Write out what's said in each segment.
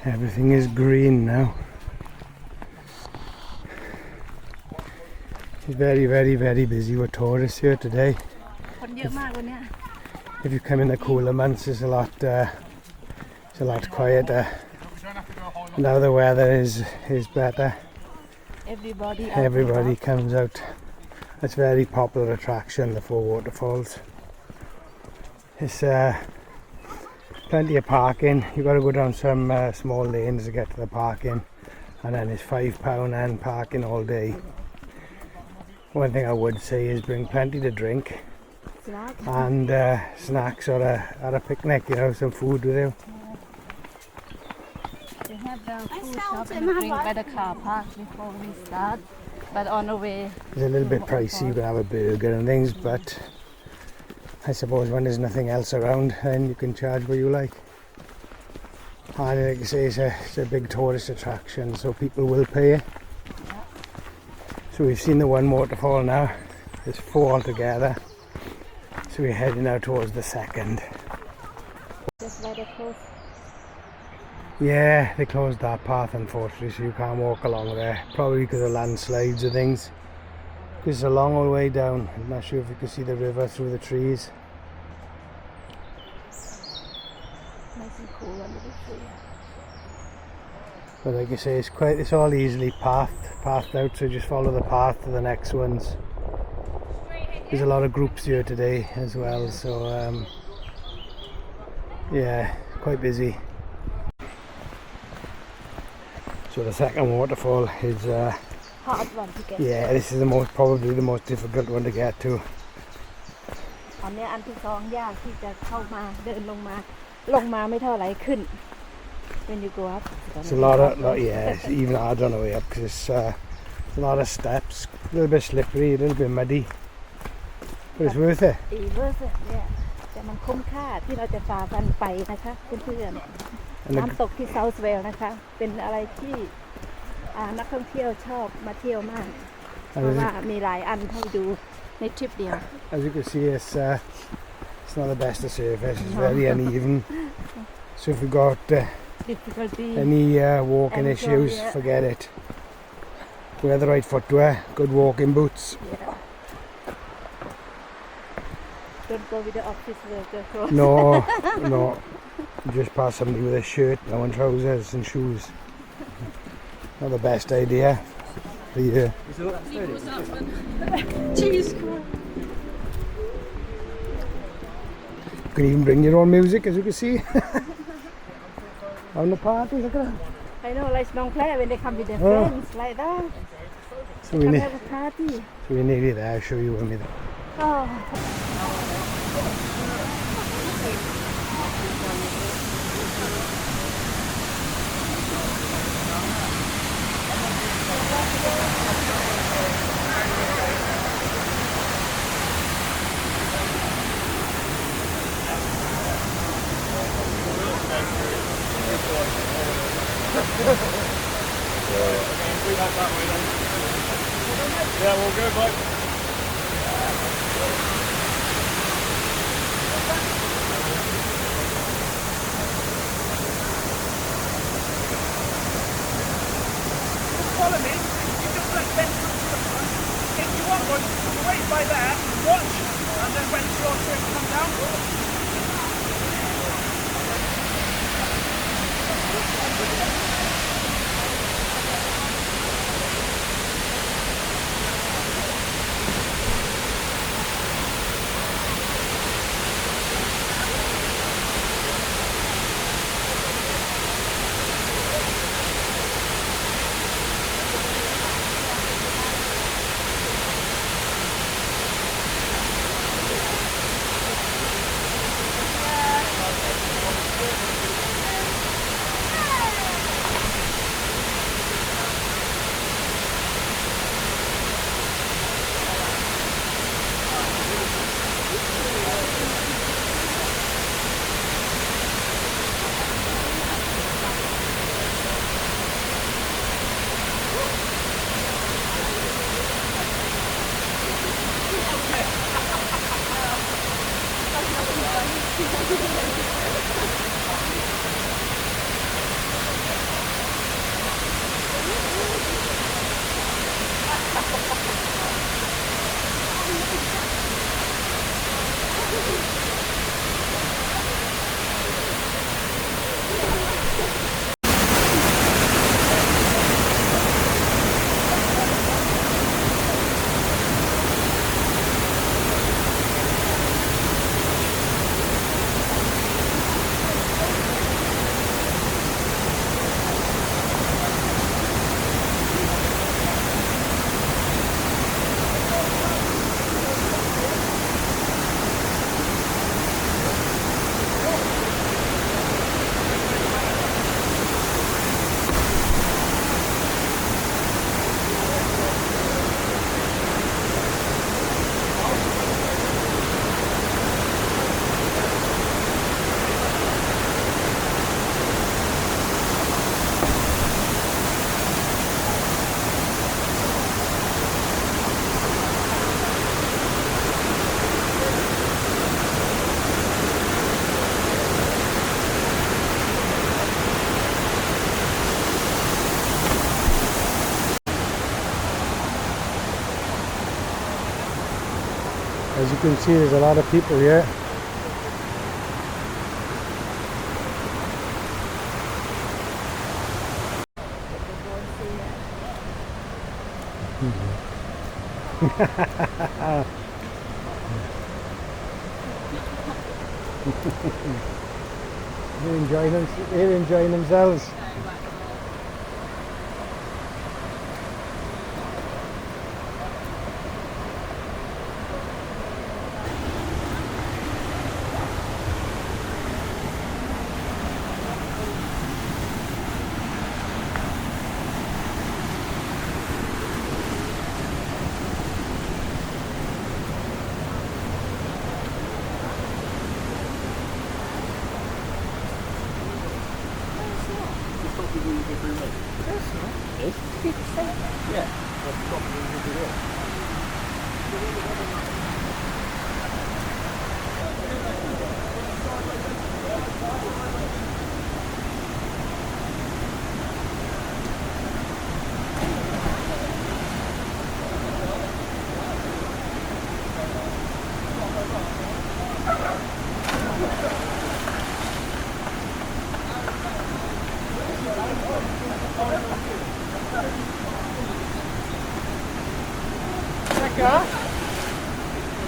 Everything is green now. It's very busy with tourists here today. If you come in the cooler months, it's a lot quieter. Now the weather is better. Everybody comes out. It's a very popular attraction, the four waterfalls. It's plenty of parking. You've got to go down some small lanes to get to the parking, and then it's £5 and parking all day. One thing I would say is bring plenty to drink and snacks or a picnic, you know, some food with you. They have the food shop and drink by the car park before we start, but on the way it's a little bit pricey. You can have a burger and things, but I suppose when there's nothing else around, then you can charge what you like. And like I say, it's a big tourist attraction, so people will pay. So we've seen the one waterfall now. There's 4 altogether. So we're heading now towards the second. just let it close. Yeah, they closed that path unfortunately, so you can't walk along there. Probably because of landslides and things. Because it's a long old way down. I'm not sure if you can see the river through the trees. Nice and cool under the tree. But like I say, it's all easily pathed out, so just follow the path to the next ones. There's a lot of groups here today as well, so yeah, quite busy. So the second waterfall is hard one to get. Yeah, this is probably the most difficult one to get to. อันนี้อันที่สองยากที่จะเข้ามาเดินลงมาไม่เท่าไหร่ขึ้น When you go up, it's a lot, yeah, it's even harder on the way up because it's a lot of steps, a little bit slippery, a little bit muddy, but it's worth it. It's worth it, yeah. แต่มันคุ้มค่าที่เราจะฝ่าฟันไปนะคะเพื่อนๆน้ำตกที่เซาท์เวลส์นะคะเป็นอะไรที่นักท่องเที่ยวชอบมาเที่ยวมากเพราะว่ามีหลายอันให้ดูในทริปเดียว As you can see, it's not the best of surface, it's very uneven, so if you've got any walking issues, forget it. Wear the right footwear, good walking boots. Yeah. Don't go with the office worker. No, just pass somebody with a shirt, no and trousers and shoes. Not the best idea for you. Cheese. You can even bring your own music, as you can see. On the party, look at that. I know, like Long Claire when they come with their friends, like that. So we have a party. So we're nearly there. I'll show you when we're there. Oh. Yeah, we'll go back. Follow me. You just let them come to the front. If you want one, wait by there, watch, and then when it's your turn to come down. As you can see, there's a lot of people here. They're enjoying themselves.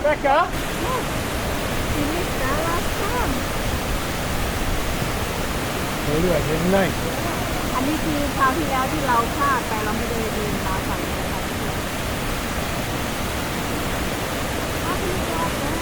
Becca? You missed that last time. Told you I didn't I? อันนี้คือคราวที่แล้วที่เราพลาดไปเราไม่ได้เดินตามฝั่งนี้นะคะอ้าวพี่ชอบเลย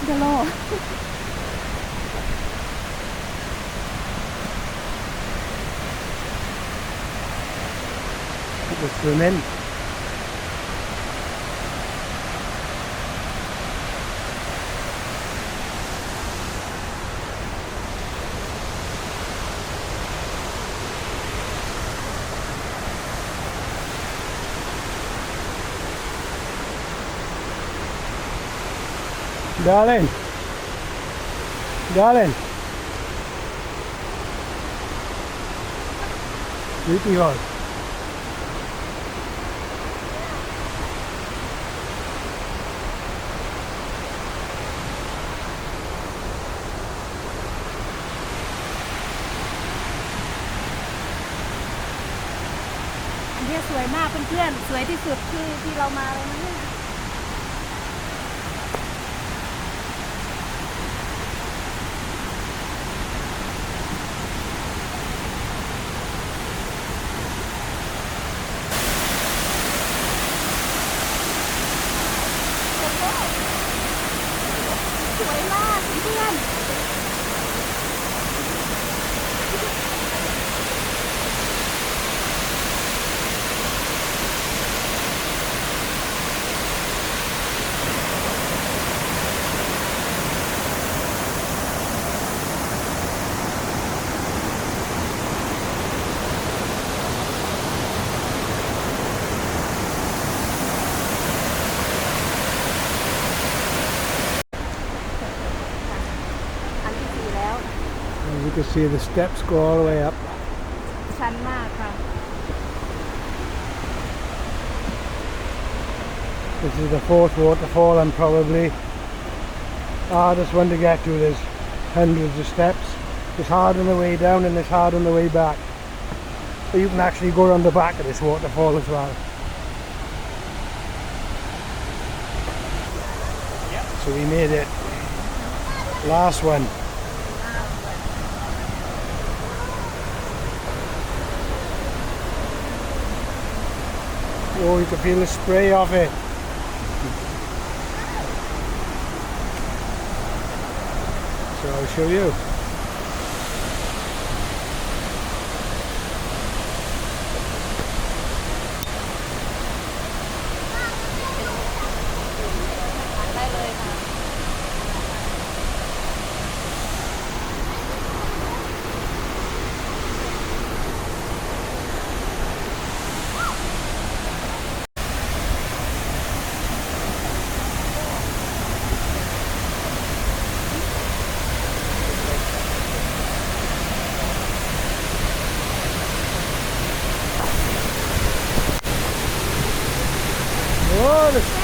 the law. People swimming. Darling. Sleepy on. This สวยมากเพื่อนๆสวยที่สุดที่เรามาเลยนะเนี่ยสวยมากเพื่อนYou can see the steps go all the way up. ชันมากค่ะ This is the fourth waterfall and probably hardest one to get to. There's hundreds of steps. It's hard on the way down and it's hard on the way back. But you can actually go around the back of this waterfall as well. So we made it. Last one. Oh, you can feel the spray of it. So I'll show you.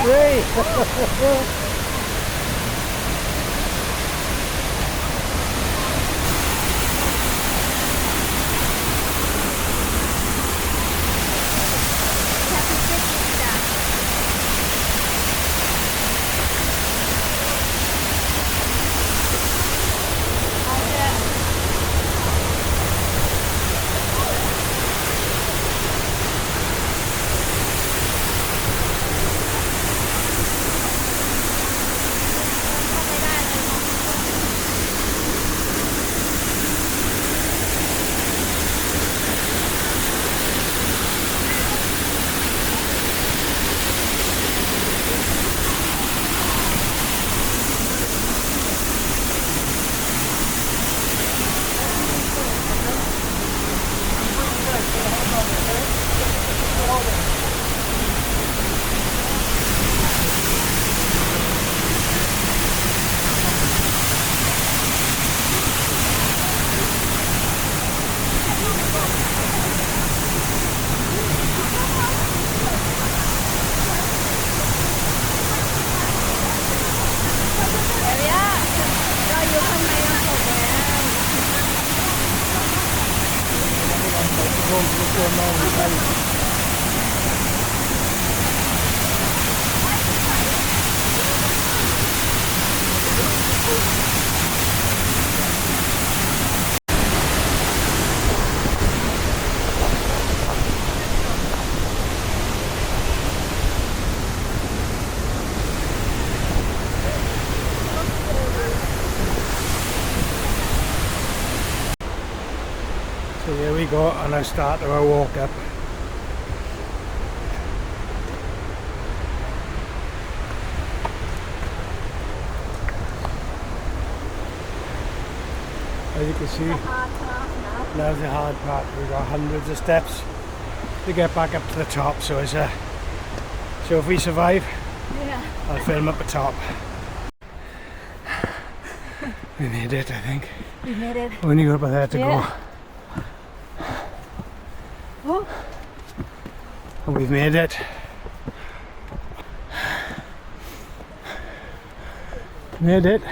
Hey! So here we go, and I start our walk up. As you can see, now's the hard part. We've got hundreds of steps to get back up to the top, so it's so if we survive, I'll film up the top. We made it, I think. We made it. Only got about there to go. Oh. And we've made it. Made it.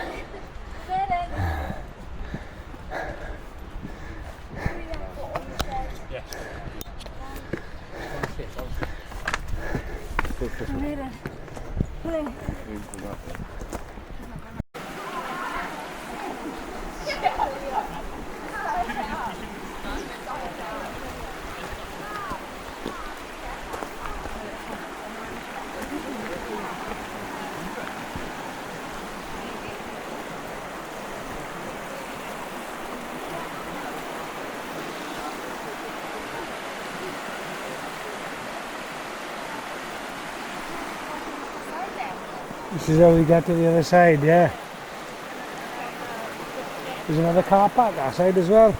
This is how we get to the other side, yeah. There's another car park that side as well.